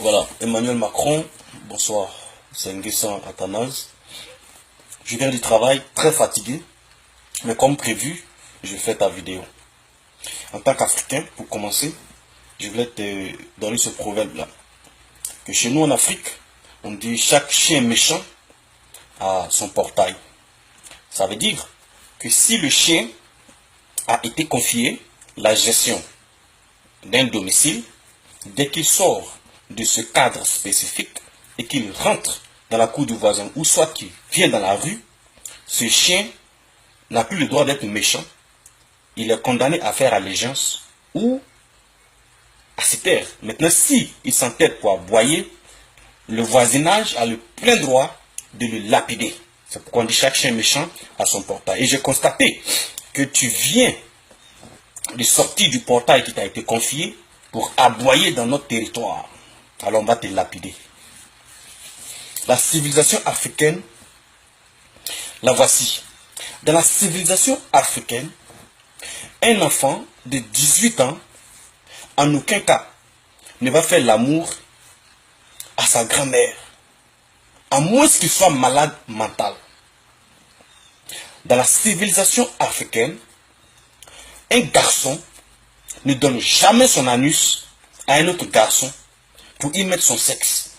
Voilà, Emmanuel Macron, bonsoir, c'est Nguessan Athanase. Je viens du travail, très fatigué, mais comme prévu, je fais ta vidéo. En tant qu'Africain, pour commencer, je voulais te donner ce proverbe-là. Que chez nous en Afrique, on dit chaque chien méchant a son portail. Ça veut dire que si le chien a été confié la gestion d'un domicile, dès qu'il sort de ce cadre spécifique et qu'il rentre dans la cour du voisin ou soit qu'il vient dans la rue, ce chien n'a plus le droit d'être méchant. Il est condamné à faire allégeance ou à se taire. Maintenant, si il s'entête pour aboyer, le voisinage a le plein droit de le lapider. C'est pourquoi on dit chaque chien méchant a son portail. Et j'ai constaté que tu viens de sortir du portail qui t'a été confié pour aboyer dans notre territoire. Alors on va te lapider. La civilisation africaine, la voici. Dans la civilisation africaine, un enfant de 18 ans, en aucun cas, ne va faire l'amour à sa grand-mère, à moins qu'il soit malade mental. Dans la civilisation africaine, un garçon ne donne jamais son anus à un autre garçon pour y mettre son sexe,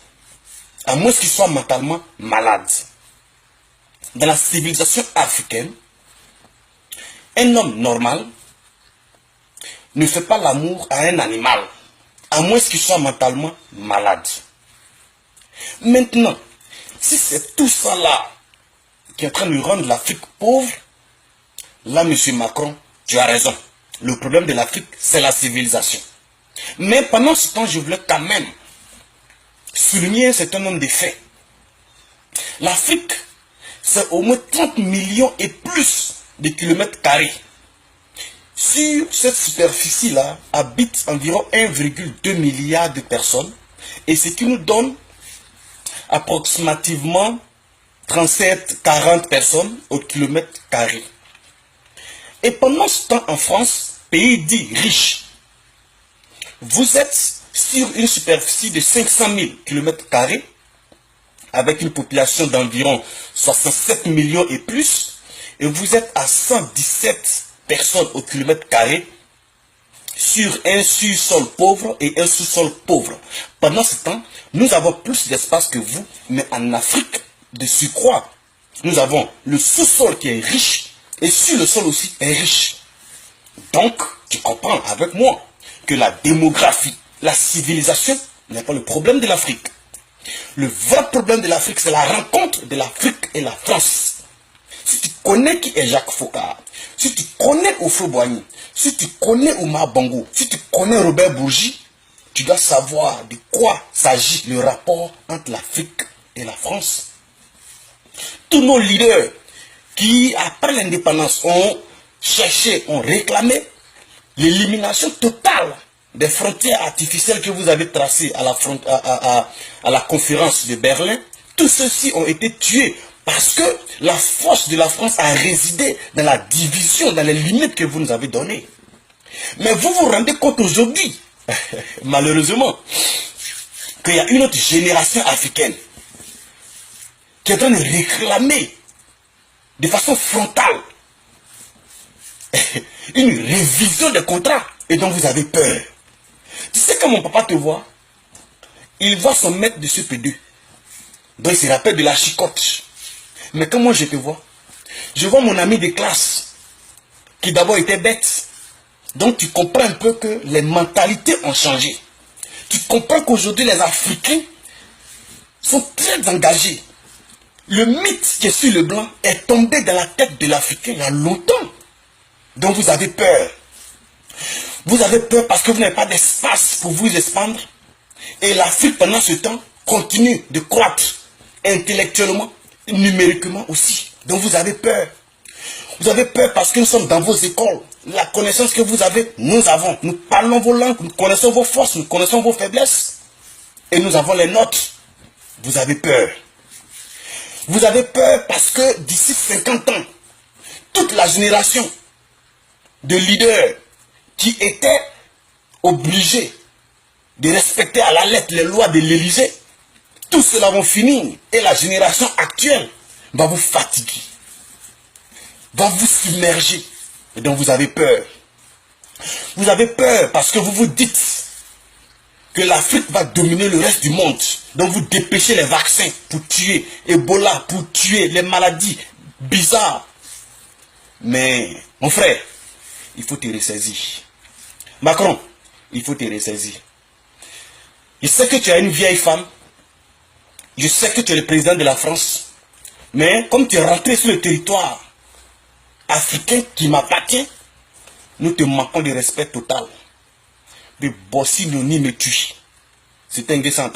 à moins qu'il soit mentalement malade. Dans la civilisation africaine, un homme normal ne fait pas l'amour à un animal, à moins qu'il soit mentalement malade. Maintenant, si c'est tout ça là qui est en train de rendre l'Afrique pauvre, là, monsieur Macron, tu as raison. Le problème de l'Afrique, c'est la civilisation. Mais pendant ce temps, je voulais quand même souligner un certain nombre de faits. L'Afrique, c'est au moins 30 millions et plus de kilomètres carrés. Sur cette superficie-là, habitent environ 1,2 milliard de personnes, et ce qui nous donne approximativement 37-40 personnes au kilomètre carré. Et pendant ce temps, en France, pays dit riche, vous êtes sur une superficie de 500 000 km², avec une population d'environ 67 millions et plus, et vous êtes à 117 personnes au kilomètre carré, sur un sous-sol pauvre et un sous-sol pauvre. Pendant ce temps, nous avons plus d'espace que vous, mais en Afrique, de surcroît, nous avons le sous-sol qui est riche, et sur le sol aussi est riche. Donc, tu comprends avec moi que la démographie, la civilisation n'est pas le problème de l'Afrique. Le vrai problème de l'Afrique, c'est la rencontre de l'Afrique et la France. Si tu connais qui est Jacques Foccart, si tu connais Houphouët-Boigny, si tu connais Oumar Bongo, si tu connais Robert Bourgi, tu dois savoir de quoi s'agit le rapport entre l'Afrique et la France. Tous nos leaders qui, après l'indépendance, ont cherché, ont réclamé l'élimination totale des frontières artificielles que vous avez tracées à la conférence de Berlin, tous ceux-ci ont été tués parce que la force de la France a résidé dans la division, dans les limites que vous nous avez données. Mais vous vous rendez compte aujourd'hui, malheureusement, qu'il y a une autre génération africaine qui est en train de réclamer de façon frontale une révision des contrats et dont vous avez peur. Tu sais, quand mon papa te voit, il voit son maître de CP2, donc il se rappelle de la chicotte. Mais quand moi je te vois, je vois mon ami de classe qui d'abord était bête. Donc tu comprends un peu que les mentalités ont changé. Tu comprends qu'aujourd'hui les Africains sont très engagés. Le mythe qui est sur le blanc est tombé dans la tête de l'Africain il y a longtemps. Donc vous avez peur. Vous avez peur parce que vous n'avez pas d'espace pour vous expandre. Et l'Afrique pendant ce temps continue de croître intellectuellement, numériquement aussi. Donc vous avez peur. Vous avez peur parce que nous sommes dans vos écoles. La connaissance que vous avez, nous avons. Nous parlons vos langues, nous connaissons vos forces, nous connaissons vos faiblesses. Et nous avons les nôtres. Vous avez peur. Vous avez peur parce que d'ici 50 ans, toute la génération de leaders qui étaient obligés de respecter à la lettre les lois de l'Élysée. Tout cela va finir et la génération actuelle va vous fatiguer, va vous submerger. Et donc vous avez peur. Vous avez peur parce que vous vous dites que l'Afrique va dominer le reste du monde. Donc vous dépêchez les vaccins pour tuer Ebola, pour tuer les maladies bizarres. Mais mon frère, il faut te ressaisir. Macron, il faut te ressaisir. Je sais que tu es une vieille femme. Je sais que tu es le président de la France. Mais comme tu es rentré sur le territoire africain qui m'appartient, nous te manquons de respect total. De bossi nous ni me tue. C'est un guet sans